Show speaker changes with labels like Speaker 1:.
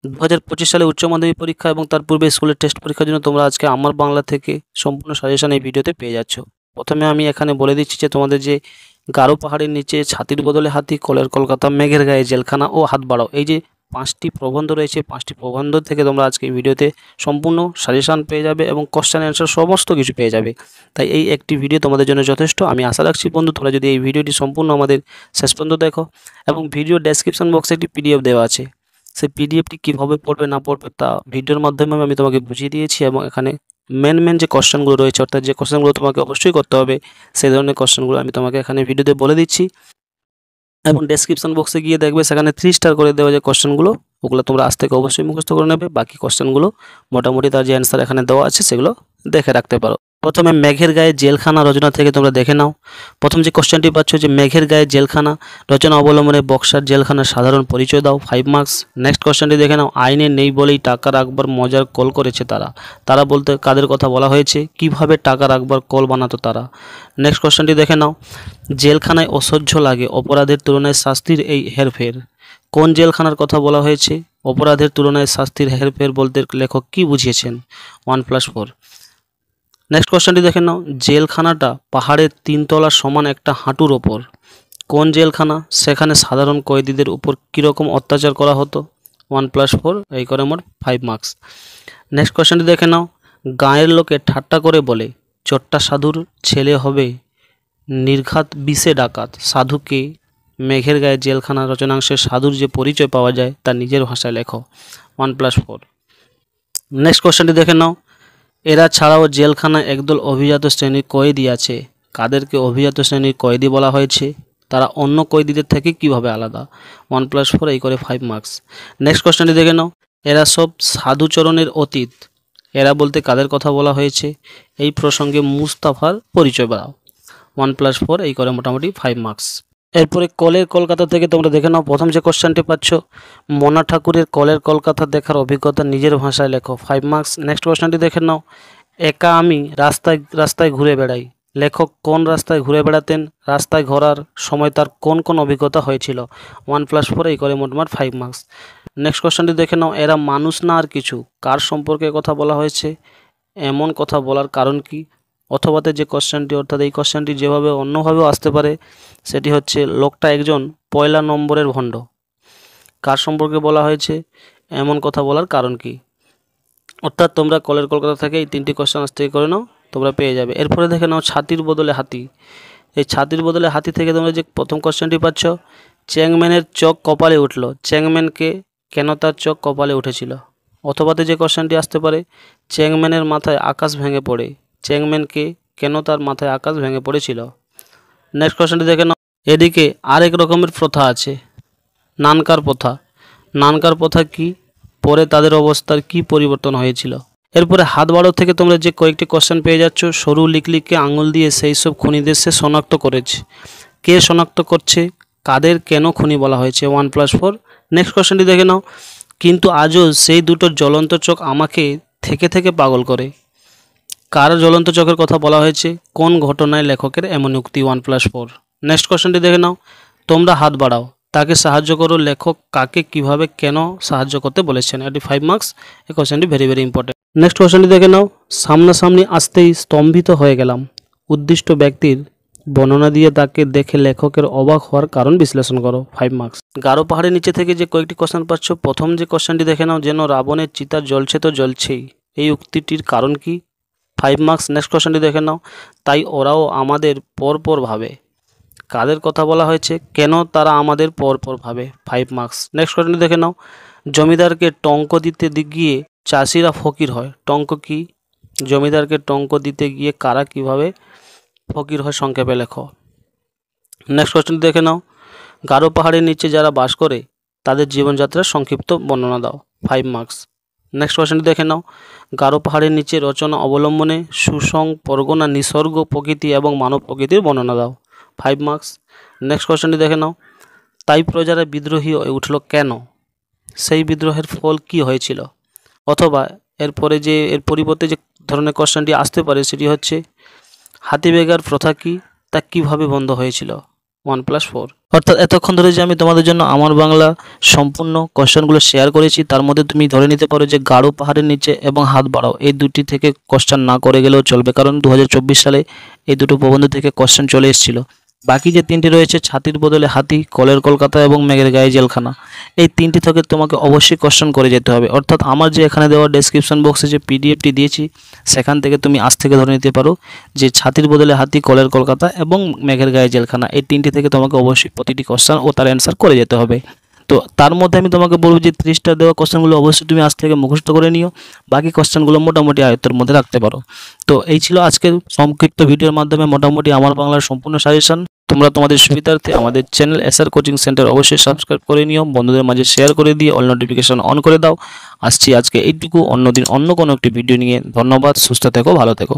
Speaker 1: 2025 সালে উচ্চ মাধ্যমিক পরীক্ষা এবং তার পূর্বে স্কুলের টেস্ট পরীক্ষার জন্য তোমরা আজকে আমার বাংলা থেকে সম্পূর্ণ সাজেশন এই ভিডিওতে পেয়ে যাচ্ছ। প্রথমে আমি এখানে বলে দিচ্ছি যে তোমাদের যে গারো পাহাড়ের নিচে ছাতির বদলে হাতি, কলের কলকাতা, মেঘের গায়ে জেলখানা ও হাত বাড়াও, এই যে 5টি প্রবন্ধ রয়েছে, 5টি প্রবন্ধ থেকে তোমরা আজকে এই ভিডিওতে সম্পূর্ণ সাজেশন পেয়ে যাবে এবং কোশ্চেন অ্যান্সার সমস্ত কিছু পেয়ে যাবে। তাই এই একটি ভিডিও তোমাদের জন্য যথেষ্ট। আমি আশা রাখছি বন্ধু তোমরা যদি এই ভিডিওটি সম্পূর্ণ আমাদের শেষ পর্যন্ত দেখো, এবং ভিডিও ডেসক্রিপশন বক্সে একটি পিডিএফ দেওয়া আছে, সেই পিডিএফটি কীভাবে পড়বে না পড়বে তা ভিডিওর মাধ্যমে আমি তোমাকে বুঝিয়ে দিয়েছি, এবং এখানে মেন যে কোশ্চেনগুলো রয়েছে, অর্থাৎ যে কোশ্চেনগুলো তোমাকে অবশ্যই করতে হবে সেই ধরনের কোশ্চেনগুলো আমি তোমাকে এখানে ভিডিওতে বলে দিচ্ছি। এবং ডেসক্রিপশন বক্সে গিয়ে দেখবে সেখানে 3 স্টার করে দেওয়া যে কোশ্চেনগুলো, ওগুলো তোমরা আজ থেকে অবশ্যই মুখস্থ করে নেবে। বাকি কোশ্চেনগুলো মোটামুটি তার যে অ্যান্সার এখানে দেওয়া আছে সেগুলো দেখে রাখতে পারো। প্রথমে মেঘের গায়ে জেলখানা রচনা থেকে তোমরা দেখে নাও। প্রথম যে কোশ্চেনটি পাচ্ছ যে মেঘের গায়ে জেলখানা রচনা অবলম্বনে বক্সার জেলখানার সাধারণ পরিচয় দাও, 5 মার্কস। নেক্সট কোশ্চেনটি দেখে নাও। আইনে নেই বলেই টাকা রাখবার মজার কল করেছে তারা, তারা বলতে কাদের কথা বলা হয়েছে, কিভাবে টাকা রাখবার কল বানাতো তারা। নেক্সট কোশ্চেনটি দেখে নাও। জেলখানায় অসহ্য লাগে অপরাধের তুলনায় শাস্তির এই হেরফের, কোন জেলখানার কথা বলা হয়েছে? অপরাধের তুলনায় শাস্তির হেরফের বলতে লেখক কি বুঝিয়েছেন? 1+4। নেক্সট কোশ্চেনটি দেখে নাও। জেলখানাটা পাহাড়ের 3 তলার সমান একটা হাঁটুর ওপর, কোন জেলখানা? সেখানে সাধারণ কয়েদিদের উপর কীরকম অত্যাচার করা হতো? 1+4, এই করে মোট 5 মার্কস। নেক্সট কোশ্চেনটি দেখে নাও। গাঁয়ের লোকে ঠাট্টা করে বলে চট্টা সাধুর ছেলে হবে নির্ঘাত বিষে ডাকাত, সাধুকে? মেঘের গায়ে জেলখানা রচনাংশে সাধুর যে পরিচয় পাওয়া যায় তা নিজের ভাষায় লেখো, 1+4। নেক্সট কোশ্চেনটি দেখে নাও। এরা ছাড়াও জেলখানায় একদল অভিজাত শ্রেণীর কয়েদি আছে, কাদেরকে অভিজাত শ্রেণীর কয়েদি বলা হয়েছে? তারা অন্য কয়েদিদের থেকে কিভাবে আলাদা? 1+4, এই করে 5 মার্কস। নেক্সট কোশ্চেনটি দেখে নাও। এরা সব সাধুচরণের অতীত, এরা বলতে কাদের কথা বলা হয়েছে? এই প্রসঙ্গে মুস্তাফার পরিচয় দাও, 1+4, এই করে মোটামুটি 5 মার্কস। এরপরে কলের কলকাতা থেকে তোমরা দেখে নাও। প্রথম যে কোশ্চেনটি পাচ্ছ, মনা ঠাকুরের কলের কলকাতা দেখার অভিজ্ঞতা নিজের ভাষায় লেখো, 5 মার্কস। নেক্সট কোশ্চেনটি দেখে নাও। একা আমি রাস্তায় রাস্তায় ঘুরে বেড়াই, লেখক কোন রাস্তায় ঘুরে বেড়াতেন? রাস্তায় ঘোরার সময় তার কোন কোন অভিজ্ঞতা হয়েছিল? 1+4, এই করে মোটমাট 5 মার্কস। নেক্সট কোশ্চেনটি দেখে নাও। এরা মানুষ না আর কিছু, কার সম্পর্কে কথা বলা হয়েছে? এমন কথা বলার কারণ কি? অথবাতে যে কোশ্চেনটি, অর্থাৎ এই কোশ্চেনটি যেভাবে অন্যভাবেও আসতে পারে, সেটি হচ্ছে লোকটা একজন পয়লা নম্বরের ভণ্ড, কার সম্পর্কে বলা হয়েছে? এমন কথা বলার কারণ কি? অর্থাৎ তোমরা কলের কলকাতা থেকে এই 3টি কোশ্চেন আজ থেকে করে নাও, তোমরা পেয়ে যাবে। এরপরে দেখে নাও ছাতির বদলে হাতি। এই ছাতির বদলে হাতি থেকে তোমরা যে প্রথম কোশ্চেনটি পাচ্ছ, চ্যাংম্যানের চোখ কপালে উঠল, চ্যাংম্যানকে কেন তার চোখ কপালে উঠেছিল? অথবাতে যে কোশ্চেনটি আসতে পারে, চ্যাংম্যানের মাথায় আকাশ ভেঙে পড়ে, চ্যাংম্যানকে কেন তার মাথায় আকাশ ভেঙে পড়েছিল? নেক্সট কোশ্চেনটি দেখে নাও। এদিকে আরেক রকমের প্রথা আছে, নানকার প্রথা, নানকার প্রথা কি? পরে তাদের অবস্থার কি পরিবর্তন হয়েছিল? এরপরে হাত বাড়ো থেকে তোমরা যে কয়েকটি কোশ্চেন পেয়ে যাচ্ছ, সরু লিকলিকে আঙুল দিয়ে সেই সব খুনিদের সে শনাক্ত করেছে, কে শনাক্ত করছে? কাদের কেন খুনি বলা হয়েছে? 1+4। নেক্সট কোশ্চেনটি দেখে নাও। কিন্তু আজও সেই দুটো জ্বলন্ত চোখ আমাকে থেকে থেকে পাগল করে, কার জ্বলন্ত চোখের কথা বলা হয়েছে? কোন ঘটনায় লেখকের এমন উক্তি? 1+4। নেক্সট কোশ্চেনটি দেখে নাও। তোমরা হাত বাড়াও, তাকে সাহায্য করো, লেখক কাকে কিভাবে কেন সাহায্য করতে বলেছেন? এটি 5 মার্কস। এই কোশ্চেনটি ভেরি ইম্পর্টেন্ট। নেক্সট কোশ্চেনটি দেখে নাও। সামনাসামনি আসতেই স্তম্ভিত হয়ে গেলাম, উদ্দিষ্ট ব্যক্তির বর্ণনা দিয়ে তাকে দেখে লেখকের অবাক হওয়ার কারণ বিশ্লেষণ করো, 5 মার্কস। গারো পাহাড়ের নিচে থেকে যে কয়েকটি কোশ্চেন পাচ্ছ, প্রথম যে কোশ্চেনটি দেখে নাও, যেন রাবণের চিতা জ্বলছে তো জ্বলছেই, এই উক্তিটির কারণ কি? 5 মার্কস। নেক্সট কোশ্চেনটি দেখে নাও। তাই ওরাও আমাদের পরপর ভাবে, কাদের কথা বলা হয়েছে? কেন তারা আমাদের পরপর ভাবে? 5 মার্কস। নেক্সট কোশ্চেনটি দেখে নাও। জমিদারকে টঙ্ক দিতে গিয়ে চাষিরা ফকির হয়, টঙ্ক কি? জমিদারকে টঙ্ক দিতে গিয়ে কারা কিভাবে ফকির হয় সংক্ষেপে লেখো। নেক্সট কোশ্চেনটি দেখে নাও। গারো পাহাড়ের নিচে যারা বাস করে তাদের জীবনযাত্রার সংক্ষিপ্ত বর্ণনা দাও, 5 মার্কস। নেক্সট কোশ্চেনটি দেখে নাও। গারো পাহাড়ের নিচে রচনা অবলম্বনে সুসং পরগনা নিসর্গ প্রকৃতি এবং মানব প্রকৃতির বর্ণনা দাও, 5 মার্কস। নেক্সট কোশ্চেনটি দেখে নাও। তাই প্রজারা বিদ্রোহী হয়ে উঠল কেন? সেই বিদ্রোহের ফল কি হয়েছিল? অথবা এরপরে যে এর পরিবর্তে যে ধরনের কোশ্চেনটি আসতে পারে সেটি হচ্ছে, হাতি বেগার প্রথা কি, তা কিভাবে বন্ধ হয়েছিল? 1+4। অর্থাৎ এতক্ষণ ধরে যে আমি তোমাদের জন্য আমার বাংলা সম্পূর্ণ কোশ্চেনগুলো শেয়ার করেছি, তার মধ্যে তুমি ধরে নিতে পারো যে গাঢ় পাহাড়ের নিচে এবং হাত বাড়াও এই দুটি থেকে কোশ্চেন না করে গেলেও চলবে, কারণ 2024 সালে এই দুটো প্রবন্ধ থেকে কোশ্চেন চলে এসেছিল। বাকি যে তিনটি রয়েছে, ছাতির বদলে হাতি, কলের কলকাতা এবং মেঘের গায়ে জেলখানা, এই তিনটি থেকে তোমাকে অবশ্যই কোশ্চেন করে যেতে হবে। অর্থাৎ আমার যে এখানে দেওয়া ডেসক্রিপশন বক্সে যে পিডিএফটি দিয়েছি, সেখান থেকে তুমি আজ থেকে ধরে নিতে পারো যে ছাতির বদলে হাতি, কলের কলকাতা এবং মেঘের গায়ে জেলখানা, এই তিনটি থেকে তোমাকে অবশ্যই প্রতিটি কোশ্চেন ও তার অ্যান্সার করে যেতে হবে। তো তার মধ্যে আমি তোমাকে বলবো যে 30টা দেওয়া কোশ্চেনগুলো অবশ্যই তুমি আজ থেকে মুখস্থ করে নিও, বাকি কোশ্চেনগুলো মোটামুটি আয়ত্তের মধ্যে রাখতে পারো। তো এই ছিল আজকের সংক্ষিপ্ত ভিডিওর মাধ্যমে মোটামুটি আমার বাংলার সম্পূর্ণ সাজেশন। তোমরা তোমাদের সুবিধার্থে আমাদের চ্যানেল এসআর কোচিং সেন্টার অবশ্যই সাবস্ক্রাইব করে নিও, বন্ধুদের মাঝে শেয়ার করে দিয়ে অল নোটিফিকেশন অন করে দাও। আসছি আজকে এইটুকু, অন্যদিন অন্য কোনো একটি ভিডিও নিয়ে। ধন্যবাদ, সুস্থ থেকো, ভালো থেকো।